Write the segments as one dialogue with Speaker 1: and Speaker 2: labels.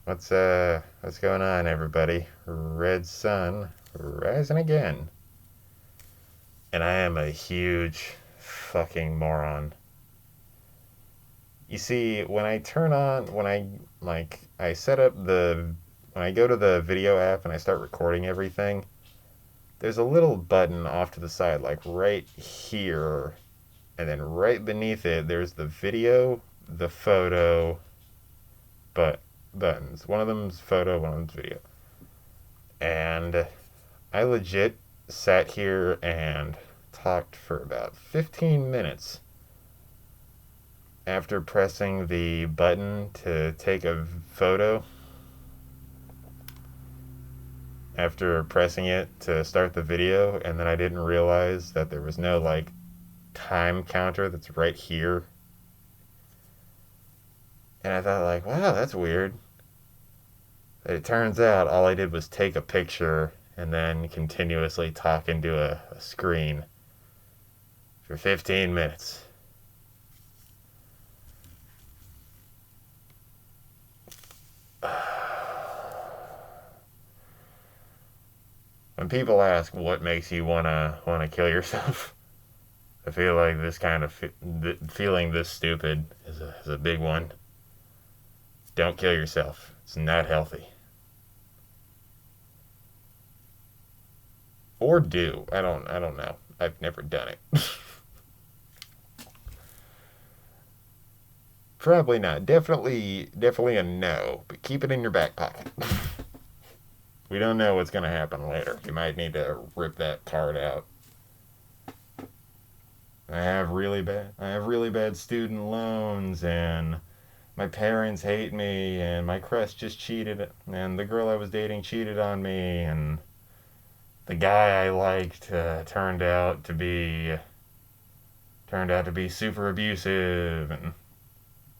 Speaker 1: What's going on, everybody? Red Sun rising again. And I am a huge fucking moron. You see, I set up when I go to the video app and I start recording everything, there's a little button off to the side, like right here. And then right beneath it, there's the video, the photo, but buttons. One of them's photo, one of them's video. And I legit sat here and talked for about 15 minutes after pressing the button to take a photo. After pressing it to start the video, and then I didn't realize that there was no like time counter that's right here. And I thought, like, wow, that's weird. But it turns out all I did was take a picture and then continuously talk into a screen for 15 minutes. When people ask what makes you wanna kill yourself, I feel like this kind of feeling this stupid is a big one. Don't kill yourself. It's not healthy. Or do. I don't know. I've never done it. Probably not. Definitely a no. But keep it in your back pocket. We don't know what's gonna happen later. You might need to rip that card out. I have really bad student loans, and my parents hate me, and my crush just cheated, and the girl I was dating cheated on me, and the guy I liked turned out to be super abusive, and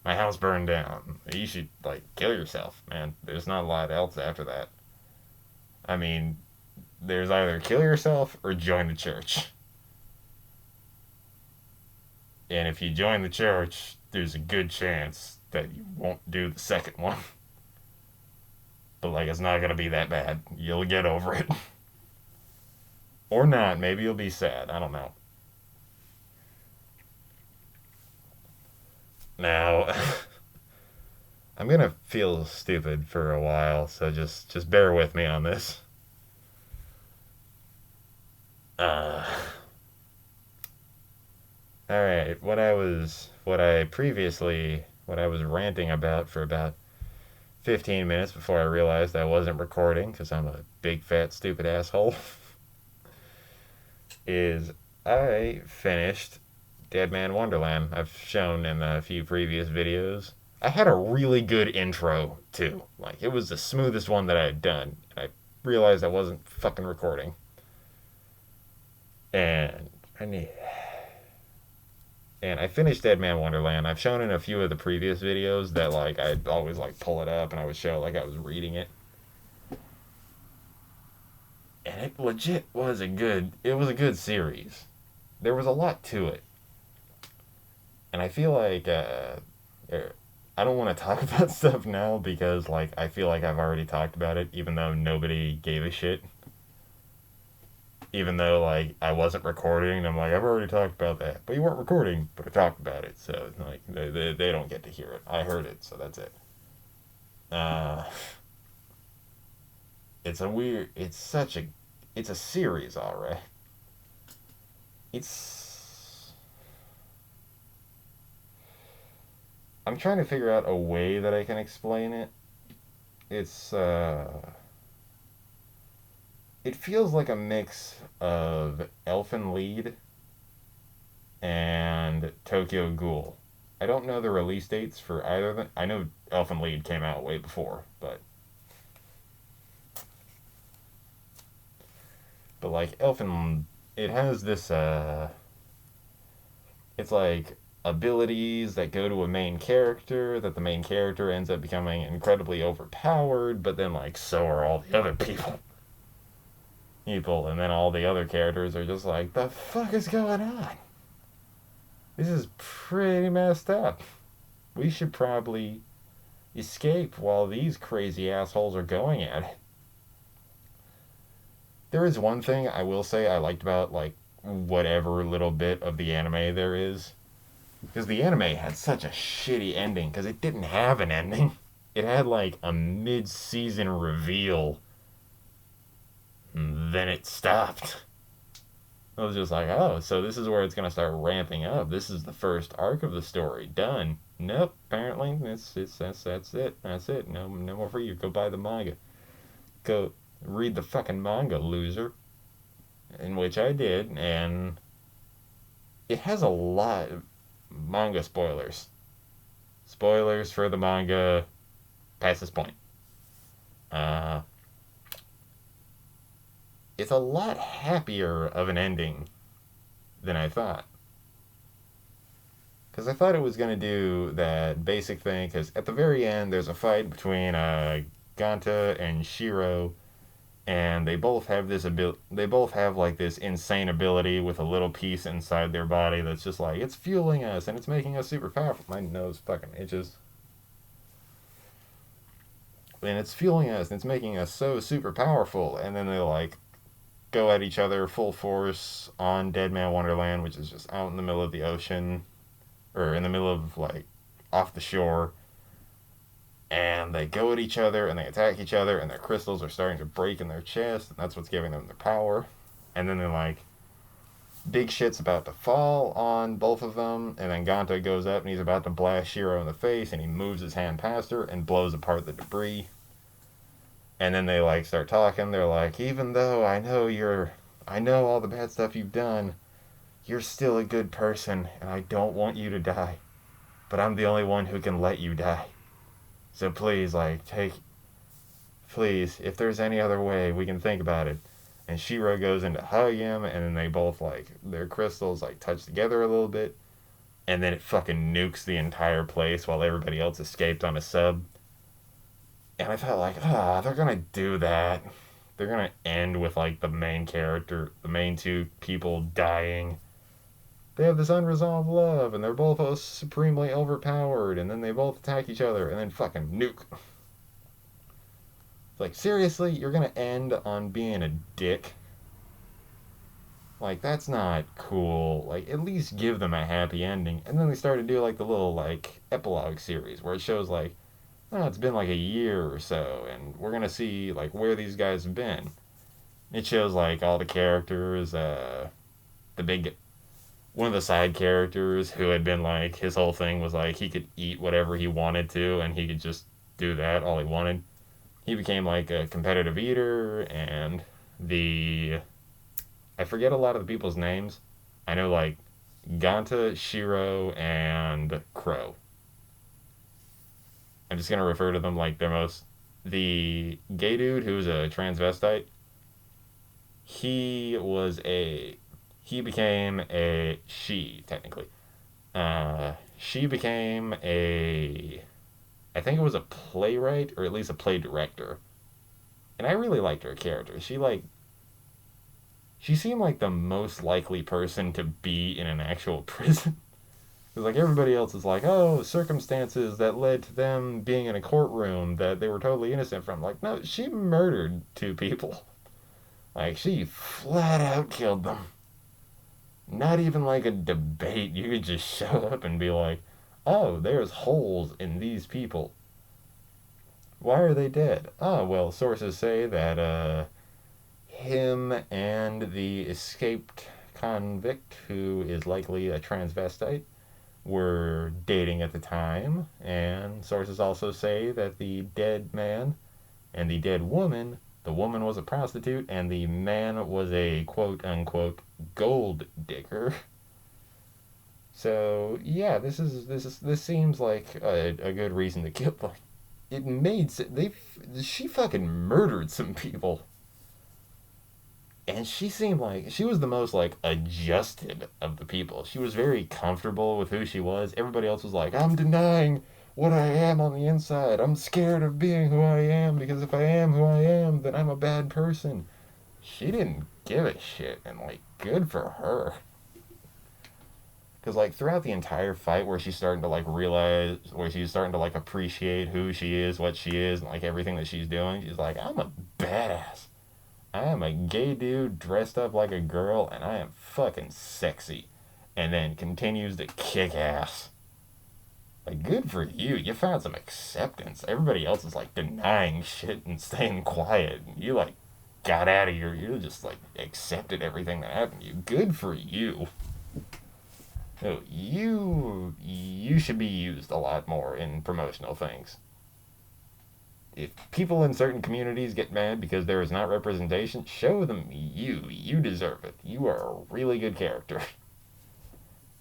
Speaker 1: my house burned down. You should like kill yourself, man. There's not a lot else after that. I mean, there's either kill yourself or join the church. And if you join the church, there's a good chance that you won't do the second one. But like, it's not gonna be that bad. You'll get over it. Or not. Maybe you'll be sad. I don't know. Now, I'm gonna feel stupid for a while, so just bear with me on this. Uh, all right. What I was ranting about for about 15 minutes before I realized I wasn't recording because I'm a big fat stupid asshole is I finished Dead Man Wonderland. I've shown in a few previous videos. I had a really good intro too. Like, it was the smoothest one that I had done. I realized I wasn't fucking recording. And I need and I finished Dead Man Wonderland. I've shown in a few of the previous videos that like I'd always like pull it up and I would show like I was reading it. And it was a good series. There was a lot to it. And I feel like I don't want to talk about stuff now because like I feel like I've already talked about it even though nobody gave a shit. Even though like I wasn't recording and I'm like I've already talked about that. But you weren't recording, but I talked about it. So like they don't get to hear it. I heard it, so that's it. Uh it's a series, all right. It's I'm trying to figure out a way that I can explain it. It's it feels like a mix of Elfen Lied and Tokyo Ghoul. I don't know the release dates for either of them. I know Elfen Lied came out way before, but like Elfen, it has this it's like abilities that go to a main character that the main character ends up becoming incredibly overpowered, but then like so are all the other people, and then all the other characters are just like, the fuck is going on? This is pretty messed up. We should probably escape while these crazy assholes are going at it. There is one thing I will say I liked about, like, whatever little bit of the anime there is. Because the anime had such a shitty ending, because it didn't have an ending. It had, like, a mid season reveal, and then it stopped. I was just like, oh, so this is where it's gonna start ramping up. This is the first arc of the story. Done. Nope. Apparently, that's it. That's it. No more for you. Go buy the manga. Go read the fucking manga, loser. In which I did, and it has a lot of manga spoilers. Spoilers for the manga past this point. Uh, it's a lot happier of an ending than I thought. Because I thought it was going to do that basic thing, because at the very end, there's a fight between Ganta and Shiro, and they both have this ability. They both have like this insane ability with a little piece inside their body that's just like it's fueling us and it's making us super powerful. My nose fucking itches. And it's fueling us and it's making us so super powerful. And then they like go at each other full force on Dead Man Wonderland, which is just out in the middle of the ocean, or in the middle of like off the shore. And they go at each other and they attack each other, and their crystals are starting to break in their chest, and that's what's giving them their power. And then they're like, big shit's about to fall on both of them, and then Ganta goes up and he's about to blast Shiro in the face, and he moves his hand past her and blows apart the debris. And then they like start talking. They're like, even though I know all the bad stuff you've done, you're still a good person, and I don't want you to die. But I'm the only one who can let you die. So please, like, please, if there's any other way, we can think about it. And Shiro goes in to hug him, and then they both, like, their crystals, like, touch together a little bit. And then it fucking nukes the entire place while everybody else escaped on a sub. And I felt like, they're gonna do that. They're gonna end with, like, the main two people dying. They have this unresolved love, and they're both supremely overpowered, and then they both attack each other, and then fucking nuke. It's like, seriously? You're gonna end on being a dick? Like, that's not cool. Like, at least give them a happy ending. And then they started to do, like, the little, like, epilogue series, where it shows, like, oh, it's been, like, a year or so, and we're gonna see, like, where these guys have been. It shows, like, all the characters, the big one of the side characters who had been like his whole thing was like he could eat whatever he wanted to and he could just do that all he wanted. He became like a competitive eater, and the I forget a lot of the people's names. I know like Ganta, Shiro, and Crow. I'm just gonna refer to them like they're most the gay dude who's a transvestite. He was a he became a she technically. She became a I think it was a playwright or at least a play director, and I really liked her character. She seemed like the most likely person to be in an actual prison. Because like everybody else is like, oh, circumstances that led to them being in a courtroom that they were totally innocent from. Like, no, she murdered two people. Like, she flat out killed them. Not even like a debate. You could just show up and be like, oh, there's holes in these people. Why are they dead? Oh, well, sources say that him and the escaped convict, who is likely a transvestite, were dating at the time. And sources also say that the dead man and the dead woman, the woman was a prostitute and the man was a quote unquote gold digger. So yeah, this seems like a good reason to kill them. It made she fucking murdered some people, and she seemed like she was the most like adjusted of the people. She was very comfortable with who she was. Everybody else was like, I'm denying what I am on the inside. I'm scared of being who I am because if I am who I am, then I'm a bad person. She didn't give a shit, and like, good for her. Because, like, throughout the entire fight where she's starting to, like, realize, where she's starting to, like, appreciate who she is, what she is, and, like, everything that she's doing, she's like, I'm a badass. I am a gay dude dressed up like a girl, and I am fucking sexy. And then continues to kick ass. Like, good for you. You found some acceptance. Everybody else is, like, denying shit and staying quiet. You, like, got out of here. You just, like, accepted everything that happened to you. Good for you. No, you should be used a lot more in promotional things. If people in certain communities get mad because there is not representation, show them you deserve it. You are a really good character.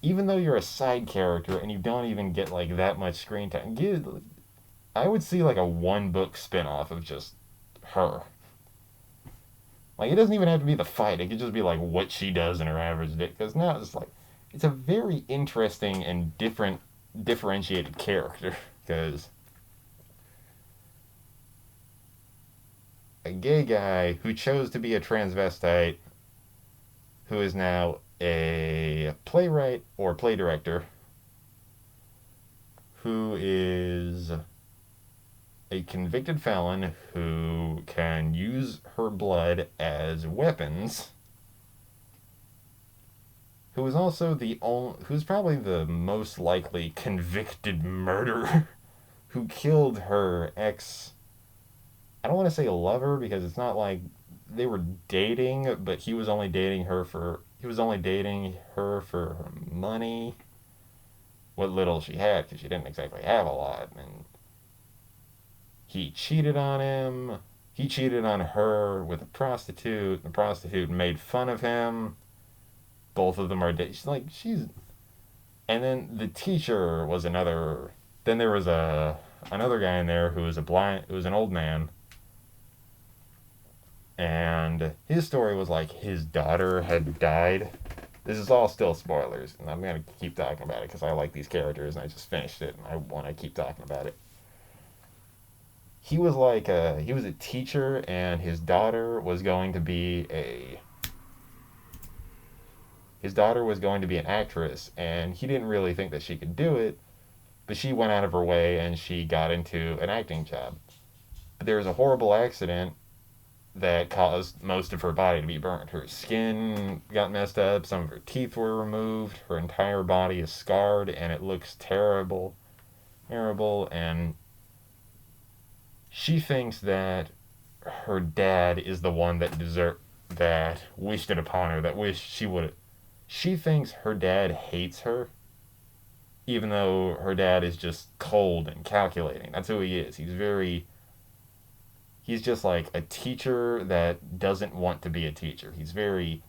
Speaker 1: Even though you're a side character and you don't even get like that much screen time, I would see like a one book spin-off of just her. Like, it doesn't even have to be the fight. It could just be like what she does in her average day. Because now it's like it's a very interesting and differentiated character. Because a gay guy who chose to be a transvestite, who is now a playwright or play director, who is a convicted felon who can use her blood as weapons, who is also who's probably the most likely convicted murderer, who killed her ex. I don't want to say lover because it's not like they were dating, but he was only dating her for her money, what little she had, because she didn't exactly have a lot, and he cheated on him. He cheated on her with a prostitute. The prostitute made fun of him. Both of them are she's. And then the teacher was another. Then there was another guy in there who was who was an old man, and his story was like his daughter had died. This is all still spoilers, and I'm gonna keep talking about it because I like these characters, and I just finished it, and I want to keep talking about it. He was a teacher, and his daughter was going to be an actress, and he didn't really think that she could do it, but she went out of her way and she got into an acting job. But there was a horrible accident that caused most of her body to be burnt. Her skin got messed up, some of her teeth were removed, her entire body is scarred, and it looks terrible, terrible, and she thinks that her dad is the one that wished it upon her, that wished she would. She thinks her dad hates her, even though her dad is just cold and calculating. That's who he is. He's just like a teacher that doesn't want to be a teacher. He's very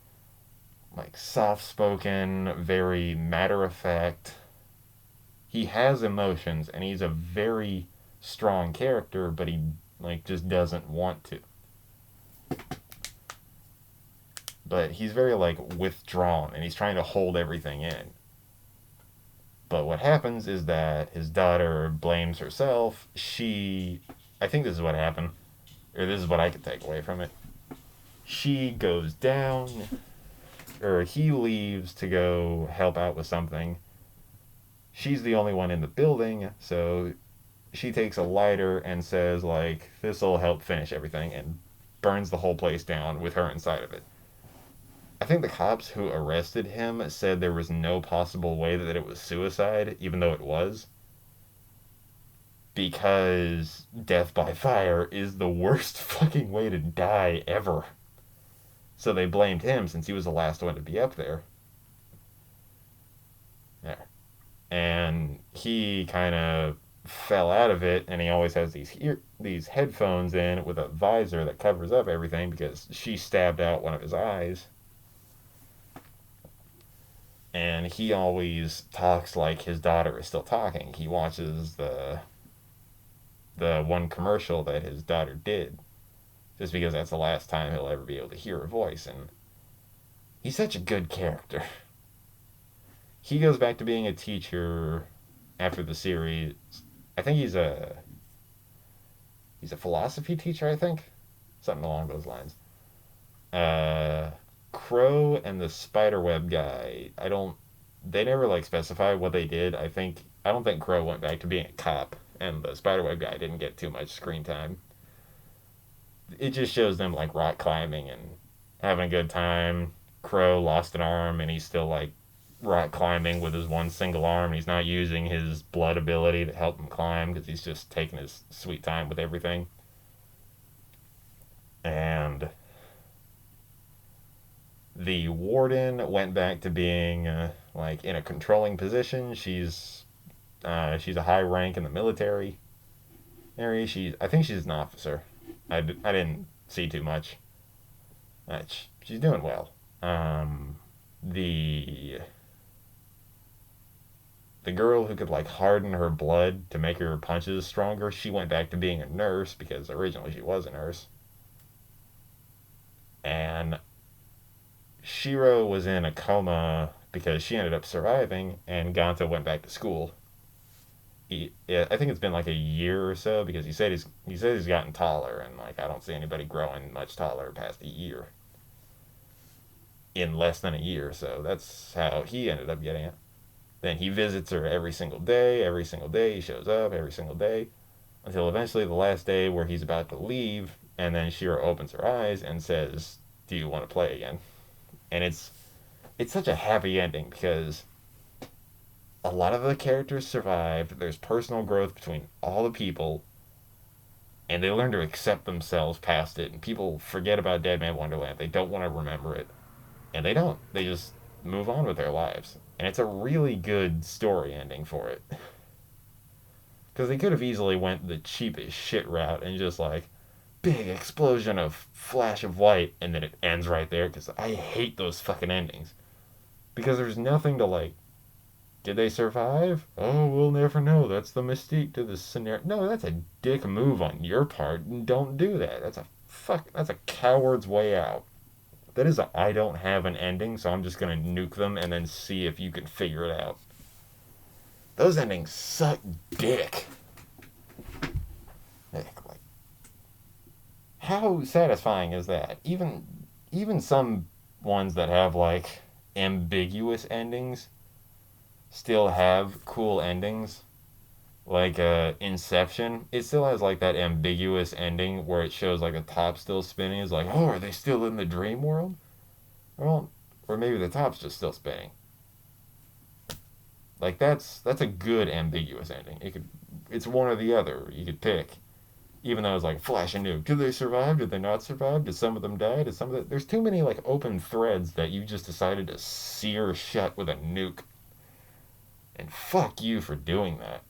Speaker 1: like soft spoken, very matter of fact. He has emotions and he's a very strong character, but he like just doesn't want to. But he's very like withdrawn and he's trying to hold everything in. But what happens is that his daughter blames herself. I think this is what happened, or this is what I could take away from it. She goes down, or he leaves to go help out with something. She's the only one in the building, so she takes a lighter and says, like, this'll help finish everything, and burns the whole place down with her inside of it. I think the cops who arrested him said there was no possible way that it was suicide, even though it was. Because death by fire is the worst fucking way to die ever. So they blamed him since he was the last one to be up there. There. And he kind of fell out of it, and he always has these headphones in with a visor that covers up everything because she stabbed out one of his eyes. And he always talks like his daughter is still talking. He watches the one commercial that his daughter did, just because that's the last time he'll ever be able to hear her voice. And he's such a good character. He goes back to being a teacher after the series. I think he's a philosophy teacher, I think. Something along those lines. Crow and the spiderweb guy. I don't they never like specify what they did. I don't think Crow went back to being a cop, and the Spiderweb guy didn't get too much screen time. It just shows them like rock climbing and having a good time. Crow lost an arm, and he's still like rock climbing with his one single arm. He's not using his blood ability to help him climb because he's just taking his sweet time with everything. And the warden went back to being like in a controlling position. She's a high rank in the military area. I think she's an officer. I didn't see too much. She's doing well. The the girl who could like harden her blood to make her punches stronger, she went back to being a nurse because originally she was a nurse. And Shiro was in a coma because she ended up surviving, and Gonta went back to school. I think it's been like a year or so because he said he's gotten taller, and like I don't see anybody growing much taller past a year. In less than a year, so that's how he ended up getting it. Then he visits her every single day. Every single day he shows up every single day until eventually the last day where he's about to leave, and then Shiro opens her eyes and says, "Do you want to play again?" And it's such a happy ending because a lot of the characters survived. There's personal growth between all the people, and they learn to accept themselves past it. And people forget about Dead Man Wonderland. They don't want to remember it, and they don't. They just move on with their lives, and it's a really good story ending for it. Because they could have easily went the cheapest shit route and just like big explosion of flash of white, and then it ends right there. Because I hate those fucking endings. Because there's nothing to like. Did they survive? Oh, we'll never know. That's the mystique to this scenario. No, that's a dick move on your part. Don't do that. That's a coward's way out. That is a I don't have an ending, so I'm just gonna nuke them and then see if you can figure it out. Those endings suck dick. Like, how satisfying is that? Even some ones that have like ambiguous endings still have cool endings. Like Inception, it still has like that ambiguous ending where it shows like the top still spinning. It's like, oh, are they still in the dream world? Well, or maybe the top's just still spinning. Like that's a good ambiguous ending. It's one or the other. You could pick. Even though it's like flash and nuke. Did they survive? Did they not survive? Did some of them die? Did some of them... There's too many like open threads that you just decided to sear shut with a nuke. And fuck you for doing that.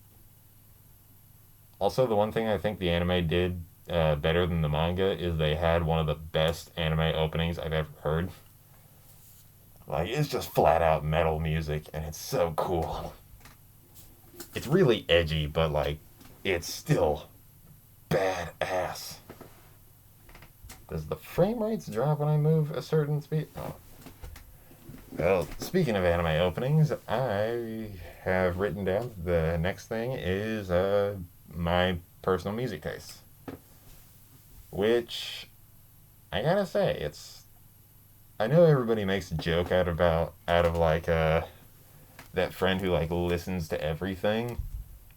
Speaker 1: Also, the one thing I think the anime did better than the manga is they had one of the best anime openings I've ever heard. Like, it's just flat out metal music, and it's so cool. It's really edgy, but like, it's still badass. Does the frame rates drop when I move a certain speed? Oh. Well, speaking of anime openings, I have written down the next thing is my personal music taste. Which, I gotta say, I know everybody makes a joke out of like that friend who like listens to everything,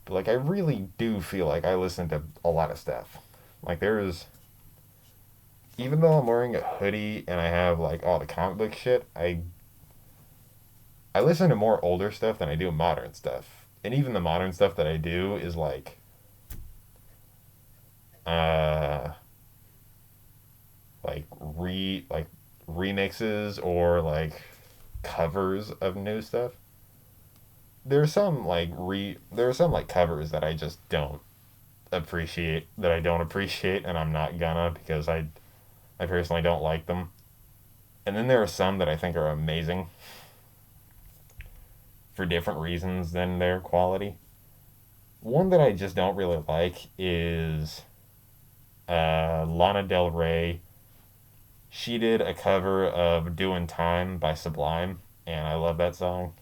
Speaker 1: but like I really do feel like I listen to a lot of stuff. Like even though I'm wearing a hoodie and I have like all the comic book shit, I listen to more older stuff than I do modern stuff. And even the modern stuff that I do is uh like remixes or like covers of new stuff. There are some like covers that I don't appreciate, and I'm not gonna because I personally don't like them. And then there are some that I think are amazing for different reasons than their quality. One that I just don't really like is Lana Del Rey. She did a cover of Doing Time by Sublime, and I love that song.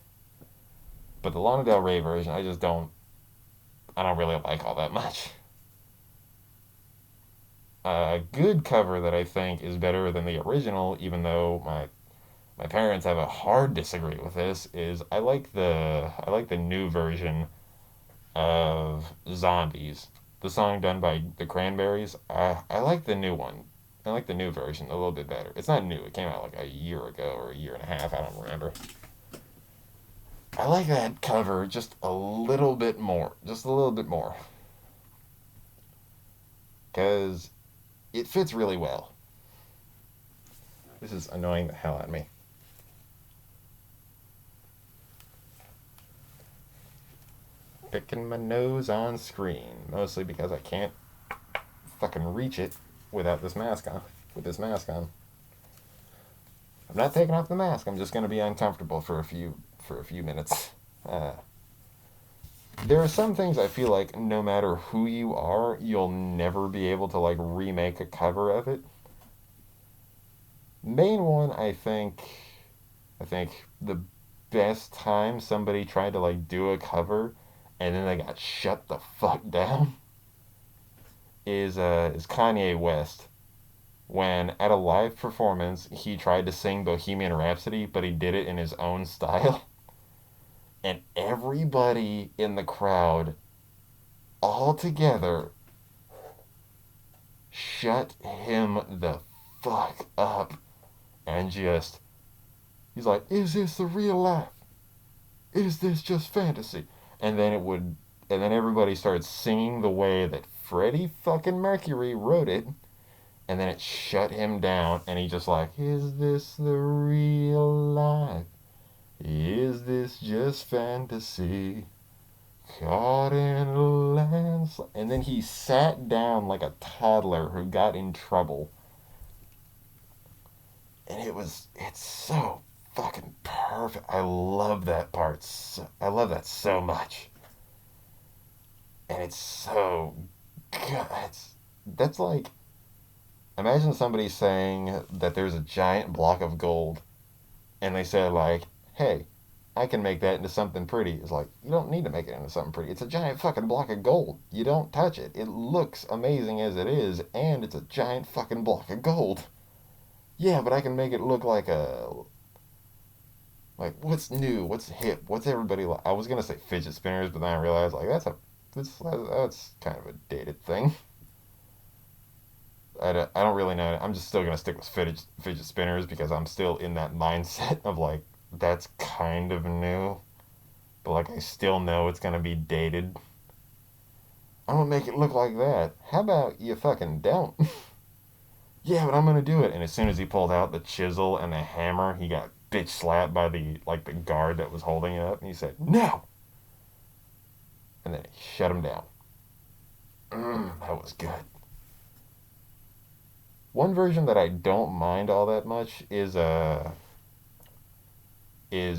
Speaker 1: But the Lana Del Rey version, I don't really like all that much. A good cover that I think is better than the original, even though my my parents have a hard disagree with this, is I like the new version of Zombies. The song done by the Cranberries. I like the new one. I like the new version a little bit better. It's not new. It came out like a year ago or a year and a half. I don't remember. I like that cover just a little bit more. Just a little bit more. Because it fits really well. This is annoying the hell out of me. Picking my nose on screen. Mostly because I can't fucking reach it without this mask on. With this mask on. I'm not taking off the mask. I'm just going to be uncomfortable for a few minutes. Uh, there are some things I feel like no matter who you are, you'll never be able to like remake a cover of it. Main one, I think the best time somebody tried to like do a cover and then they got shut the fuck down is Kanye West, when at a live performance he tried to sing Bohemian Rhapsody, but he did it in his own style. And everybody in the crowd all together shut him the fuck up and just, he's like, is this the real life? Is this just fantasy? And then and then everybody started singing the way that Freddie fucking Mercury wrote it, and then it shut him down, and he just like, is this the real life? Is this just fantasy? Caught in a landslide. And then he sat down like a toddler who got in trouble. And it's so fucking perfect. I love that part. I love that so much. And it's so good. That's like, imagine somebody saying that there's a giant block of gold, and they say like, hey, I can make that into something pretty. It's like, you don't need to make it into something pretty. It's a giant fucking block of gold. You don't touch it. It looks amazing as it is, and it's a giant fucking block of gold. Yeah, but I can make it look like like, what's new? What's hip? What's everybody like? I was gonna say fidget spinners, but then I realized like that's kind of a dated thing. I don't really know. I'm just still gonna stick with fidget spinners because I'm still in that mindset of like, that's kind of new, but like I still know it's gonna be dated. I'm gonna make it look like that. How about you fucking don't? Yeah, but I'm gonna do it. And as soon as he pulled out the chisel and the hammer, he got bitch slapped by the guard that was holding it up, and he said no, and then he shut him down. That was good. One version that I don't mind all that much is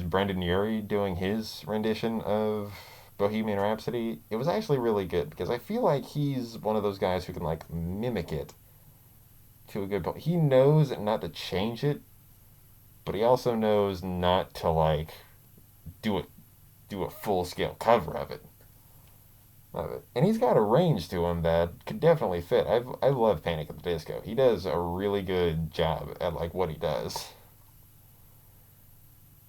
Speaker 1: Brendan Urie doing his rendition of Bohemian Rhapsody. It was actually really good because I feel like he's one of those guys who can like mimic it to a good point. He knows not to change it, but he also knows not to like do it do a full scale cover of it. And he's got a range to him that could definitely fit. I love Panic at the Disco. He does a really good job at like what he does.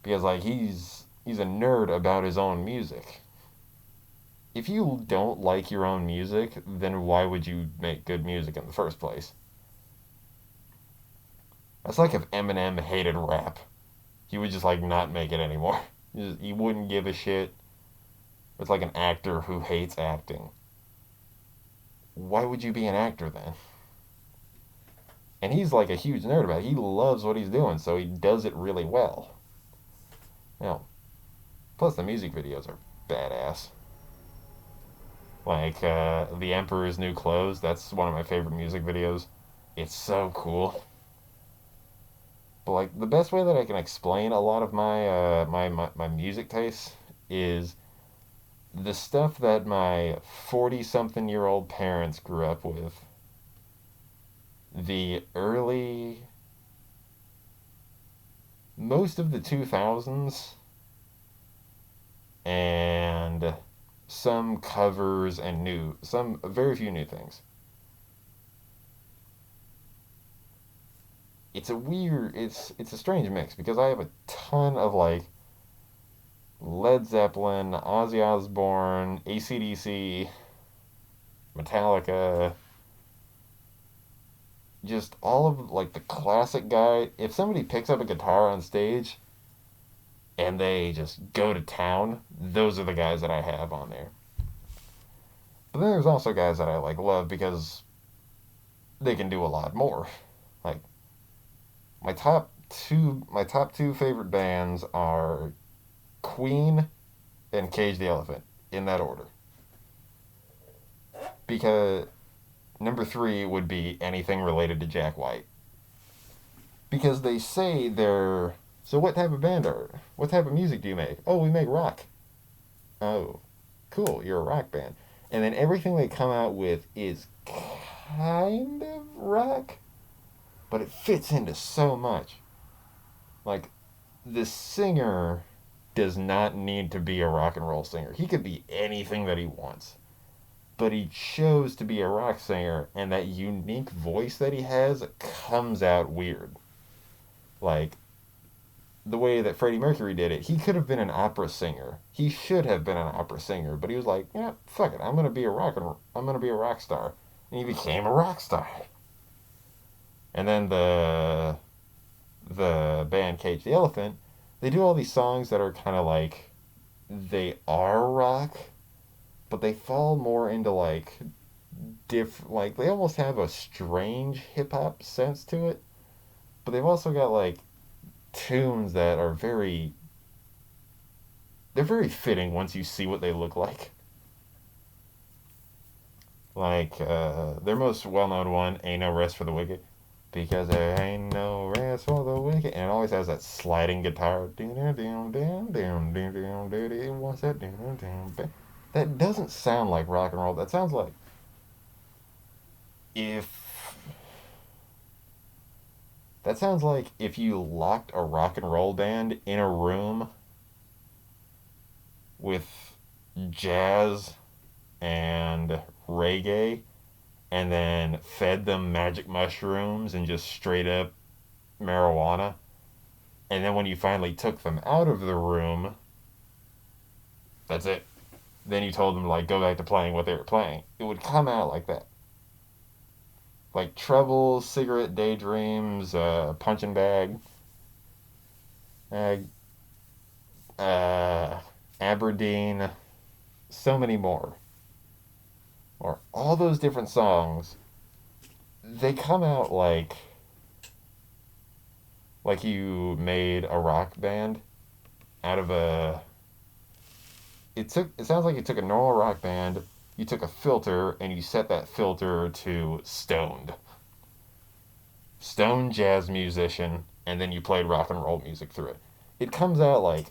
Speaker 1: Because like he's a nerd about his own music. If you don't like your own music, then why would you make good music in the first place? That's like if Eminem hated rap. He would just like not make it anymore. He wouldn't give a shit. It's like an actor who hates acting. Why would you be an actor then? And he's like a huge nerd about it. He loves what he's doing, so he does it really well. You know, plus the music videos are badass. Like The Emperor's New Clothes, that's one of my favorite music videos. It's so cool. But like the best way that I can explain a lot of my music taste is the stuff that my 40 something year old parents grew up with. The early, most of the 2000s, and some covers and very few new things. it's a strange mix because I have a ton of like Led Zeppelin, Ozzy Osbourne, AC/DC, Metallica, just all of like the classic guy. If somebody picks up a guitar on stage and they just go to town, those are the guys that I have on there. But then there's also guys that I like love because they can do a lot more. Like my top two favorite bands are Queen and Cage the Elephant in that order. Because number three would be anything related to Jack White. Because they say they're so what type of band are what type of music do you make? Oh, we make rock. Oh, cool, you're a rock band. And then everything they come out with is kind of rock, but it fits into so much. Like the singer does not need to be a rock and roll singer. He could be anything that he wants. But he chose to be a rock singer, and that unique voice that he has comes out weird. Like the way that Freddie Mercury did it, he could have been an opera singer. He should have been an opera singer, but he was like, yeah, fuck it, I'm gonna be a rock star, and he became a rock star. And then the band Cage the Elephant, they do all these songs that are kind of like they are rock, but they fall more into like like they almost have a strange hip hop sense to it, but they've also got like tunes that are they're very fitting once you see what they look like. Like their most well-known one, "Ain't No Rest for the Wicked," because there ain't no rest for the wicked, and it always has that sliding guitar. What's that? That doesn't sound like rock and roll. That sounds like if that sounds like if you locked a rock and roll band in a room with jazz and reggae and then fed them magic mushrooms and just straight up marijuana. And then when you finally took them out of the room, that's it. Then you told them to like go back to playing what they were playing. It would come out like that. Like Trouble, Cigarette Daydreams, Punching Bag, uh, uh, Aberdeen, so many more. Or all those different songs, they come out like you made a rock band out of a it sounds like you took a normal rock band, you took a filter and you set that filter to stone jazz musician, and then you played rock and roll music through it. It comes out like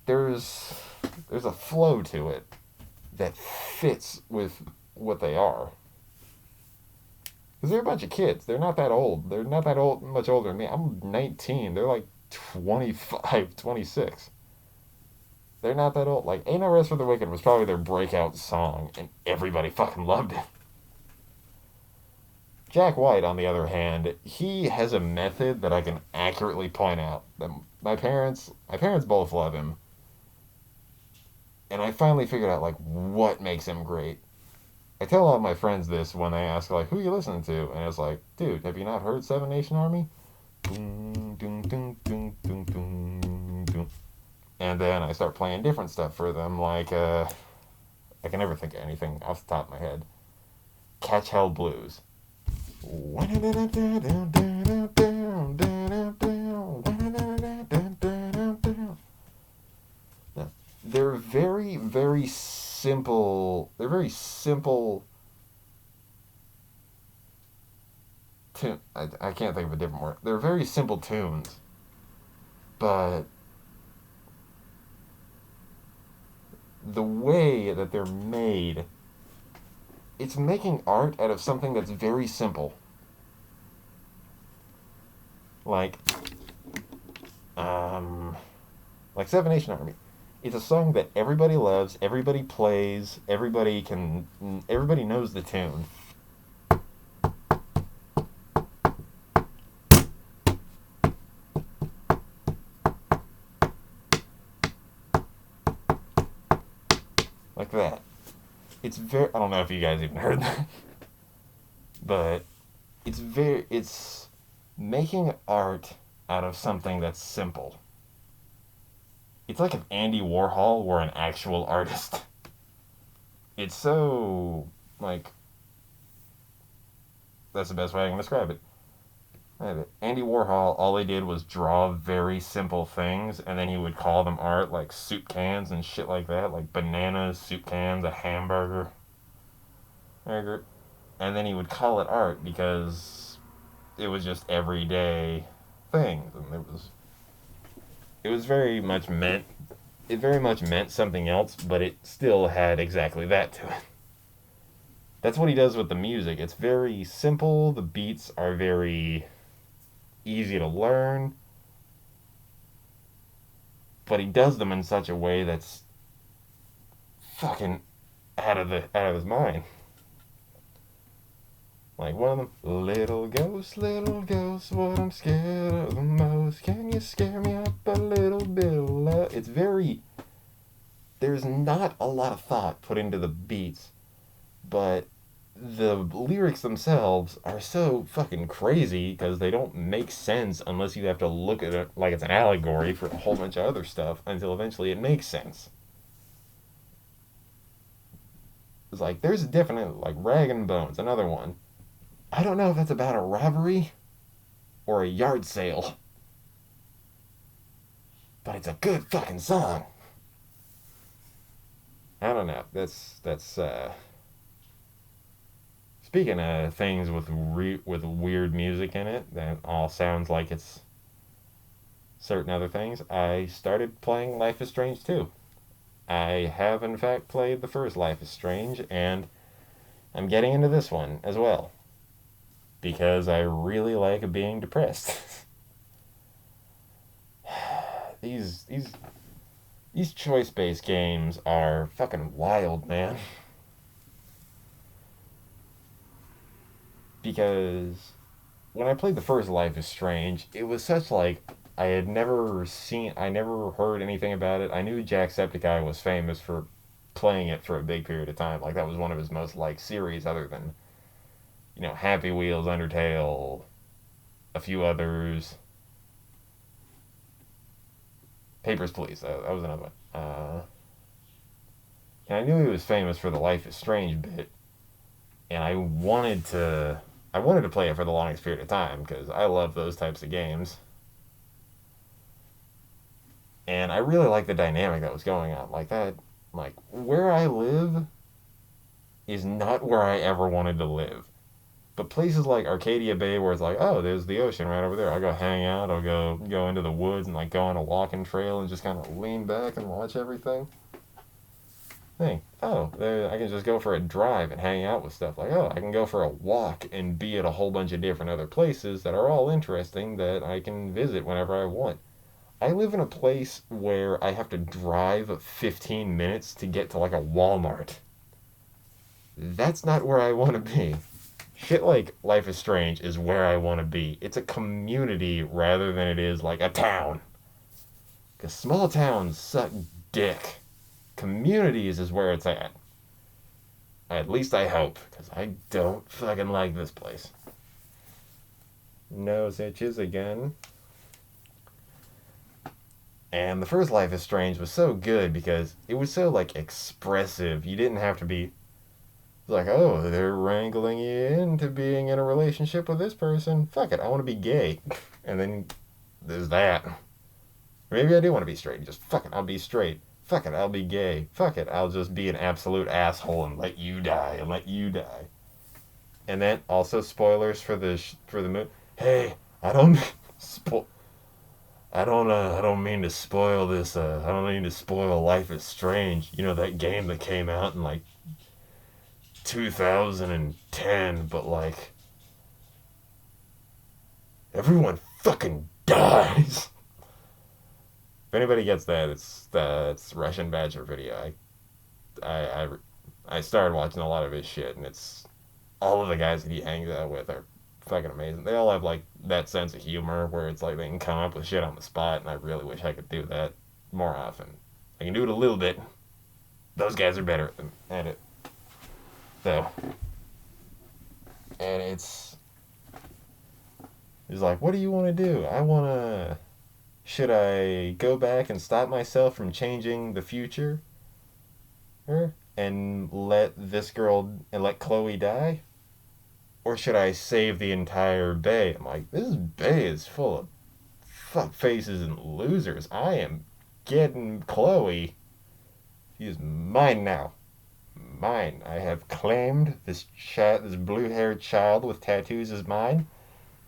Speaker 1: there's there's a flow to it that fits with what they are. Because they're a bunch of kids. They're not that old. They're not that old, much older than me. I'm 19. They're like 25, 26. They're not that old. Like, Ain't No Rest for the Wicked was probably their breakout song, and everybody fucking loved it. Jack White, on the other hand, he has a method that I can accurately point out. That my parents both love him, and I finally figured out like what makes him great. I tell all of my friends this when they ask like, "Who you listening to?" And it's like, "Dude, have you not heard Seven Nation Army?" Boom, doom, doom, doom, doom, doom, doom. And then I start playing different stuff for them, like I can never think of anything off the top of my head. Catch Hell Blues. They're very, very simple. They're very simple. I can't think of a different word. They're very simple tunes, but the way that they're made, it's making art out of something that's very simple. Like, um, like Seven Nation Army. It's a song that everybody loves, everybody plays, everybody knows the tune. like that. It's very. I don't know if you guys even heard that, but it's making art out of something that's simple. It's like if Andy Warhol were an actual artist. It's so like that's the best way I can describe it. Andy Warhol, all he did was draw very simple things, and then he would call them art, like soup cans and shit like that, like bananas, soup cans, a hamburger, and then he would call it art because it was just everyday things, and it was very much meant. It very much meant something else, but it still had exactly that to it. That's what he does with the music. It's very simple. The beats are very easy to learn, but he does them in such a way that's fucking out of his mind. Like one of them, little ghost, what I'm scared of the most. Can you scare me up a little bit? It's very. There's not a lot of thought put into the beats, but the lyrics themselves are so fucking crazy because they don't make sense unless you have to look at it like it's an allegory for a whole bunch of other stuff until eventually it makes sense. It's like there's a definite like Rag and Bones, another one. I don't know if that's about a robbery or a yard sale, but it's a good fucking song. I don't know. That's speaking of things with weird music in it that all sounds like it's certain other things. I started playing Life is Strange too. I have in fact played the first Life is Strange, and I'm getting into this one as well because I really like being depressed. these these these choice based games are fucking wild, man. Because when I played the first Life is Strange, it was such like I never heard anything about it. I knew Jacksepticeye was famous for playing it for a big period of time. Like that was one of his most liked series, other than Happy Wheels, Undertale, a few others. Papers, Please. That was another one. And I knew he was famous for the Life is Strange bit, and I wanted to play it for the longest period of time because I love those types of games. And I really like the dynamic that was going on. Like that, like where I live is not where I ever wanted to live. But places like Arcadia Bay, where it's like, oh, there's the ocean right over there. I'll go hang out. I'll go into the woods and like go on a walking trail and just kind of lean back and watch everything. Think, oh, I can just go for a drive and hang out with stuff. Like, oh, I can go for a walk and be at a whole bunch of different other places that are all interesting that I can visit whenever I want. I live in a place where I have to drive 15 minutes to get to like a Walmart. That's not where I want to be. Shit like Life is Strange is where I want to be. It's a community rather than it is like a town. Because small towns suck dick. Communities is where it's at. At least I hope. Because I don't fucking like this place. Nose itches again. And the first Life is Strange was so good because it was so like expressive. You didn't have to be like, oh, they're wrangling you into being in a relationship with this person. Fuck it, I want to be gay. And then there's that. Maybe I do want to be straight. Just fuck it, I'll be straight. Fuck it, I'll be gay. Fuck it, I'll just be an absolute asshole and let you die and let you die. And then also spoilers for the movie. Hey, I don't I don't mean to spoil this. I don't mean to spoil Life is Strange. You know that game that came out in like 2010, but like everyone fucking dies. If anybody gets that, it's Russian Badger video. I I started watching a lot of his shit, and it's all of the guys that he hangs out with are fucking amazing. They all have like that sense of humor where it's like they can come up with shit on the spot, and I really wish I could do that more often. I can do it a little bit, Those guys are better at it. So, and it's like, what do you want to do? I want to. Should I go back and stop myself from changing the future? And let this girl and let Chloe die? Or should I save the entire bay? I'm like, this bay is full of fuck faces and losers. I am getting Chloe. She is mine now. Mine. I have claimed this blue-haired child with tattoos is mine.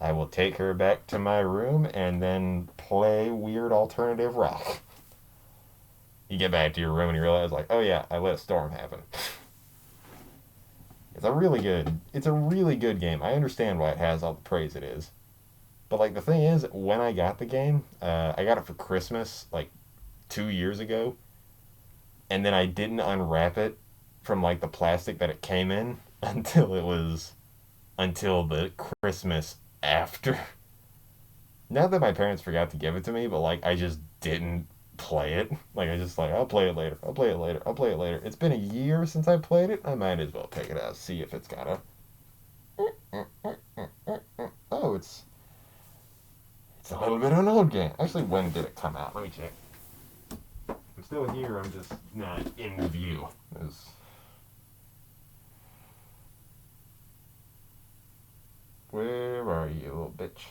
Speaker 1: I will take her back to my room and then play weird alternative rock. You get back to your room and you realize, like, oh yeah, I let a storm happen. It's a really good game. I understand why it has all the praise it is. But like the thing is, when I got the game, I got it for Christmas like 2 years ago, and then I didn't unwrap it from like the plastic that it came in until the Christmas after. Not that my parents forgot to give it to me, but like I just didn't play it. Like I just like I'll play it later. I'll play it later. I'll play it later. It's been a year since I played it. I might as well pick it out, see if it's got a. Oh, it's a little bit of an old game. Actually, when did it come out? Let me check. I'm still here. I'm just not in view. Where are you, little bitch?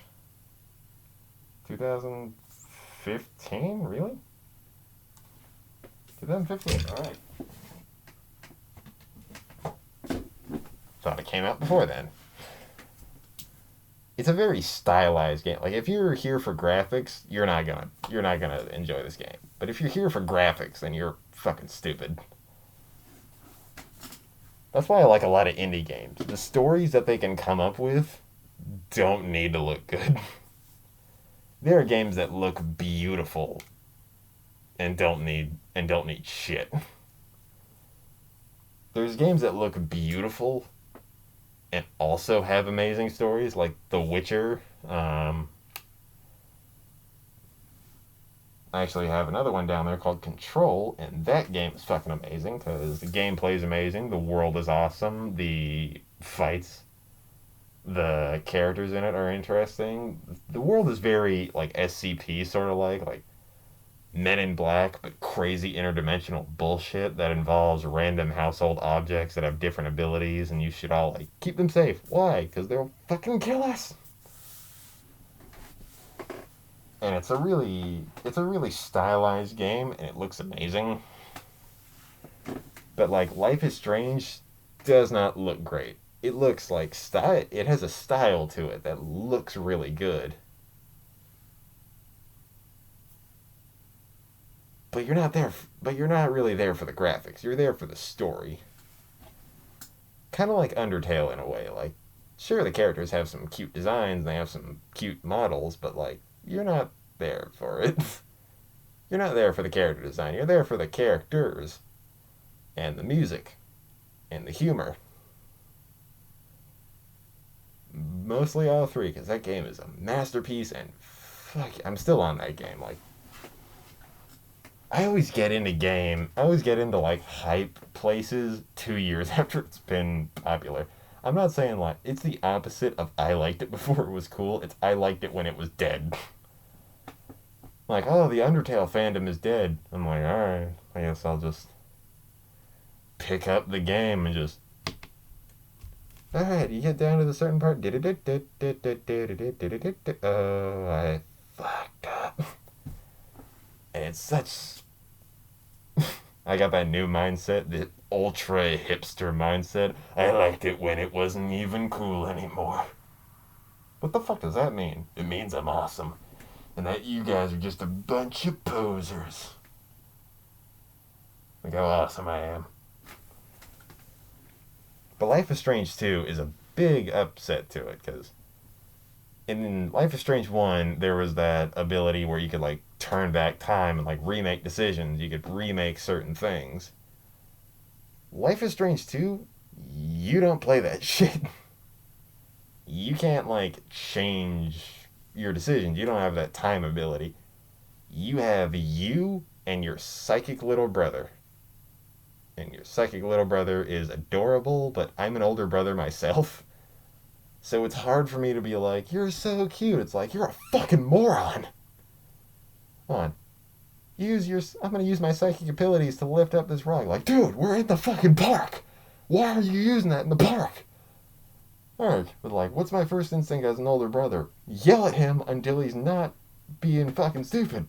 Speaker 1: 2015? Really? 2015. All right. Thought it came out before then. It's a very stylized game. Like if you're here for graphics, you're not gonna enjoy this game. But if you're here for graphics, then you're fucking stupid. That's why I like a lot of indie games. The stories that they can come up with don't need to look good. There are games that look beautiful and don't need shit. There's games that look beautiful and also have amazing stories, like The Witcher. I actually have another one down there called Control, and that game is fucking amazing because the gameplay is amazing, the world is awesome, the fights, the characters in it are interesting. The world is very like SCP sort of like Men in Black, but crazy interdimensional bullshit that involves random household objects that have different abilities, and you should all like keep them safe. Why? Because they'll fucking kill us. And it's a really stylized game, and it looks amazing. But like Life is Strange does not look great. It looks like style. It has a style to it that looks really good. But you're not there. But you're not really there for the graphics. You're there for the story. Kind of like Undertale in a way. Like, sure, the characters have some cute designs, and they have some cute models, but like, you're not there for it. You're not there for the character design. You're there for the characters, and the music, and the humor. Mostly all three, because that game is a masterpiece, and fuck, I'm still on that game. Like, I always get into like hype places 2 years after it's been popular. I'm not saying like it's the opposite of I liked it before it was cool. It's I liked it when it was dead. Like, oh, the Undertale fandom is dead. I'm like, alright, I guess I'll just pick up the game and just. Alright, you get down to the certain part. Oh, I fucked up. And it's such. I got that new mindset, the ultra hipster mindset. I liked it when it wasn't even cool anymore. What the fuck does that mean? It means I'm awesome. And that you guys are just a bunch of posers. Look how awesome I am. But Life is Strange 2 is a big upset to it, because in Life is Strange 1, there was that ability where you could, like, turn back time and, like, remake decisions. You could remake certain things. Life is Strange 2, you don't play that shit. You can't, like, change your decisions. You don't have that time ability. You have you and your psychic little brother. and your psychic little brother is adorable, but I'm an older brother myself. So it's hard for me to be like, you're so cute. It's like, you're a fucking moron. Come on. I'm gonna use my psychic abilities to lift up this rock. Like, dude, we're in the fucking park. Why are you using that in the park? Alright, but like, what's my first instinct as an older brother? Yell at him until he's not being fucking stupid.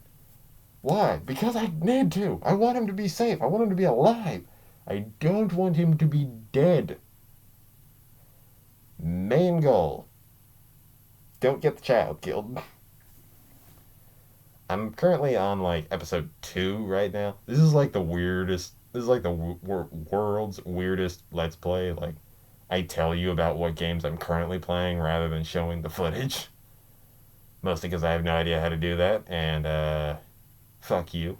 Speaker 1: Why? Because I need to. I want him to be safe. I want him to be alive. I don't want him to be dead. Main goal. Don't get the child killed. I'm currently on like episode 2 right now. This is like the weirdest. This is like the world's weirdest Let's Play. Like, I tell you about what games I'm currently playing rather than showing the footage. Mostly because I have no idea how to do that, and fuck you.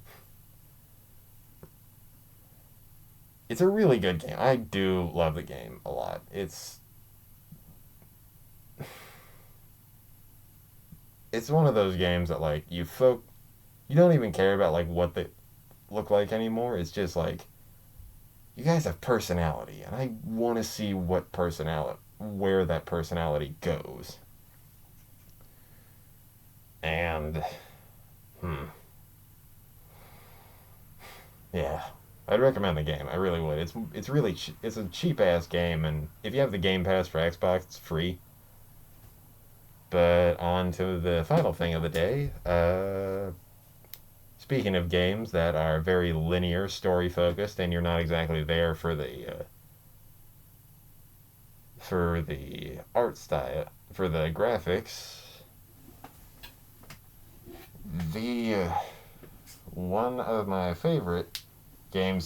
Speaker 1: It's a really good game. I do love the game a lot. It's one of those games that like you don't even care about like what they look like anymore. It's just like, you guys have personality, and I want to see where that personality goes. And yeah, I'd recommend the game. I really would. It's a cheap ass game, and if you have the Game Pass for Xbox, it's free. But on to the final thing of the day. Speaking of games that are very linear, story focused, and you're not exactly there for the art style, for the graphics, the one of my favorite game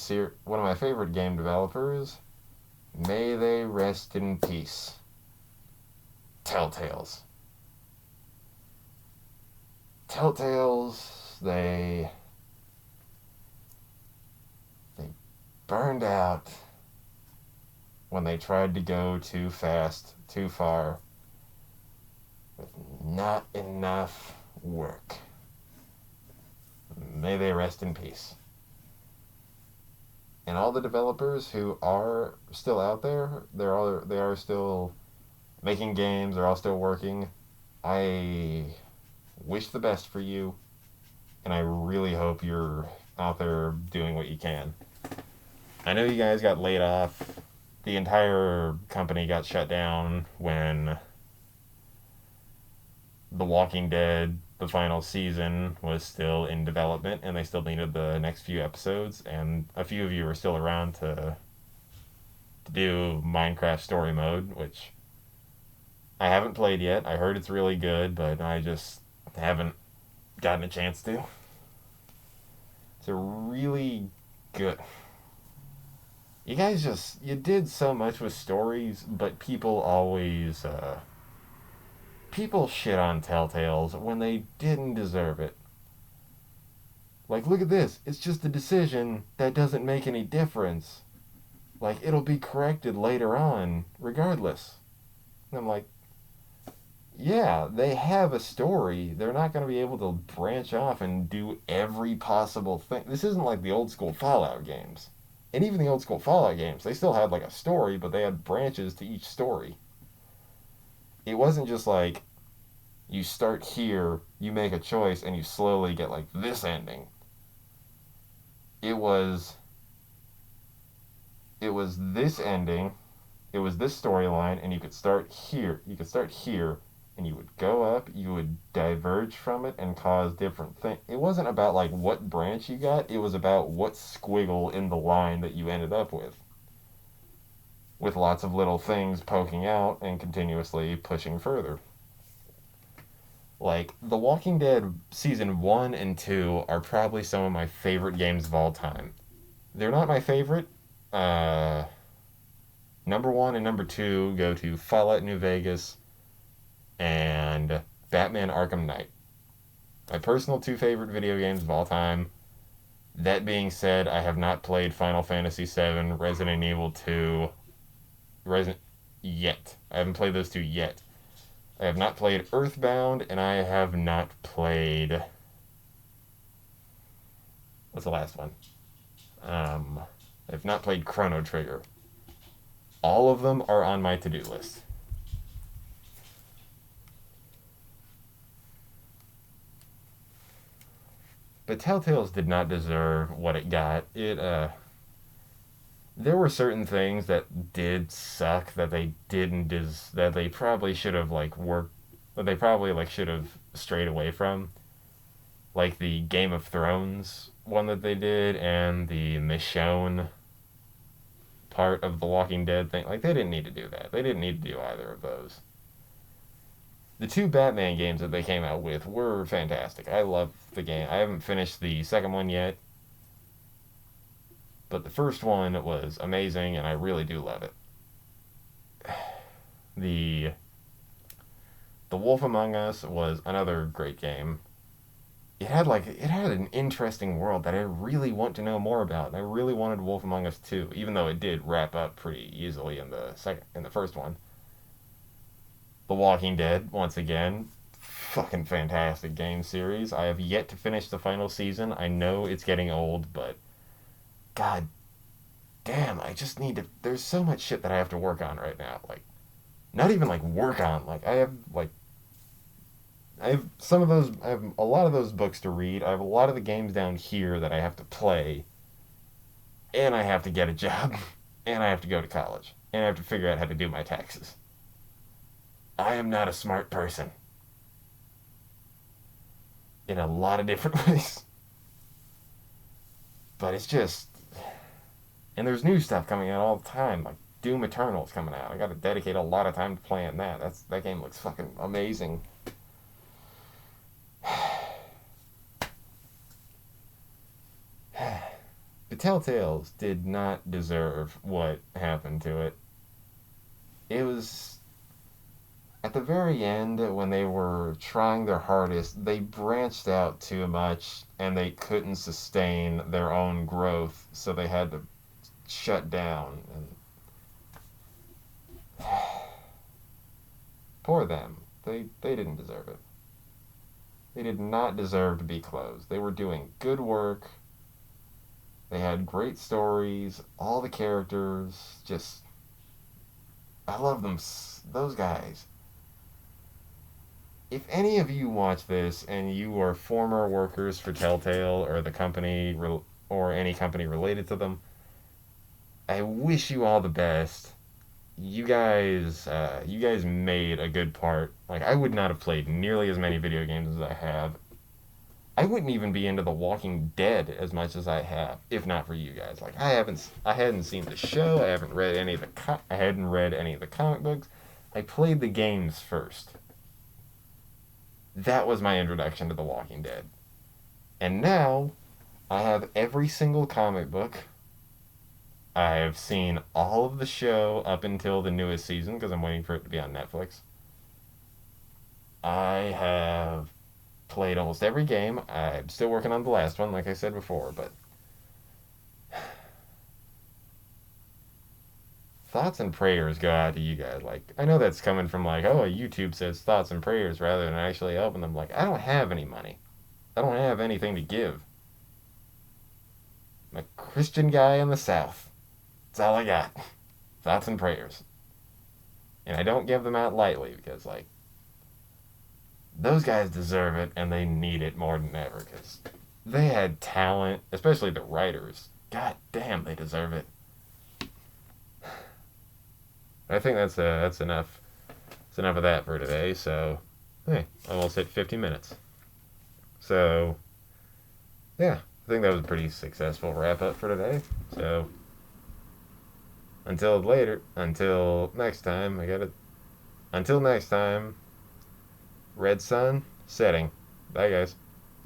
Speaker 1: developers, may they rest in peace, Telltales. Telltales, they burned out when they tried to go too fast, too far, with not enough work. May they rest in peace. And all the developers who are still out there, they are still making games, they're all still working. I wish the best for you, and I really hope you're out there doing what you can. I know you guys got laid off. The entire company got shut down when The Walking Dead, the final season, was still in development, and they still needed the next few episodes, and a few of you are still around to do Minecraft story mode, which I haven't played yet. I heard it's really good, but I just haven't gotten a chance to. It's a really good. You did so much with stories, but people shit on Telltales when they didn't deserve it. Like, look at this. It's just a decision that doesn't make any difference. Like, it'll be corrected later on, regardless. And I'm like, yeah, they have a story. They're not going to be able to branch off and do every possible thing. This isn't like the old school Fallout games. And even the old school Fallout games, they still had like a story, but they had branches to each story. It wasn't just like, you start here, you make a choice, and you slowly get like this ending. It was this ending, it was this storyline, and you could start here. And you would go up, you would diverge from it and cause different things. It wasn't about like what branch you got, it was about what squiggle in the line that you ended up with lots of little things poking out and continuously pushing further. Like, The Walking Dead season 1 and 2 are probably some of my favorite games of all time. They're not my favorite. Number 1 and number 2 go to Fallout New Vegas and Batman Arkham Knight. My personal 2 favorite video games of all time. That being said, I have not played Final Fantasy VII, Resident Evil 2, yet. I haven't played those 2 yet. I have not played Earthbound, and I have not played... What's the last one? I've not played Chrono Trigger. All of them are on my to-do list. But Telltale's did not deserve what it got. There were certain things that did suck that they didn't that they probably should have like worked that they probably like should have strayed away from. Like the Game of Thrones one that they did and the Michonne part of the Walking Dead thing. Like they didn't need to do that. They didn't need to do either of those. The two Batman games that they came out with were fantastic. I love the game. I haven't finished the second one yet, but the first one was amazing, and I really do love it. The The Wolf Among Us was another great game. It had an interesting world that I really want to know more about, and I really wanted Wolf Among Us 2, even though it did wrap up pretty easily in the first one. The Walking Dead, once again, fucking fantastic game series. I have yet to finish the final season. I know it's getting old, but god damn, I just need to. There's so much shit that I have to work on right now. Like, not even like work on. I have some of those. I have a lot of those books to read. I have a lot of the games down here that I have to play, and I have to get a job, and I have to go to college, and I have to figure out how to do my taxes. I am not a smart person in a lot of different ways. But it's just. And there's new stuff coming out all the time, like Doom Eternal's coming out. I gotta dedicate a lot of time to playing that. That game looks fucking amazing. The Telltales did not deserve what happened to it. It was at the very end when they were trying their hardest, they branched out too much and they couldn't sustain their own growth, so they had to shut down. And poor them. They didn't deserve it. They did not deserve to be closed. They were doing good work. They had great stories. All the characters, just I love them. Those guys. If any of you watch this and you are former workers for Telltale or the company or any company related to them, I wish you all the best. You guys made a good part. Like I would not have played nearly as many video games as I have. I wouldn't even be into The Walking Dead as much as I have if not for you guys. Like I hadn't seen the show. I hadn't read any of the comic books. I played the games first. That was my introduction to The Walking Dead. And now I have every single comic book. I've seen all of the show up until the newest season because I'm waiting for it to be on Netflix. I have played almost every game. I'm still working on the last one, like I said before, but thoughts and prayers go out to you guys. Like, I know that's coming from like, oh, YouTube says thoughts and prayers rather than actually helping them. Like, I don't have any money. I don't have anything to give. I'm a Christian guy in the South. That's all I got. Thoughts and prayers. And I don't give them out lightly because, like, those guys deserve it and they need it more than ever because they had talent, especially the writers. God damn, they deserve it. I think that's enough. That's enough of that for today. So, hey, almost hit 50 minutes. So, yeah, I think that was a pretty successful wrap up for today. So, until next time, Until next time, RedSon setting. Bye, guys.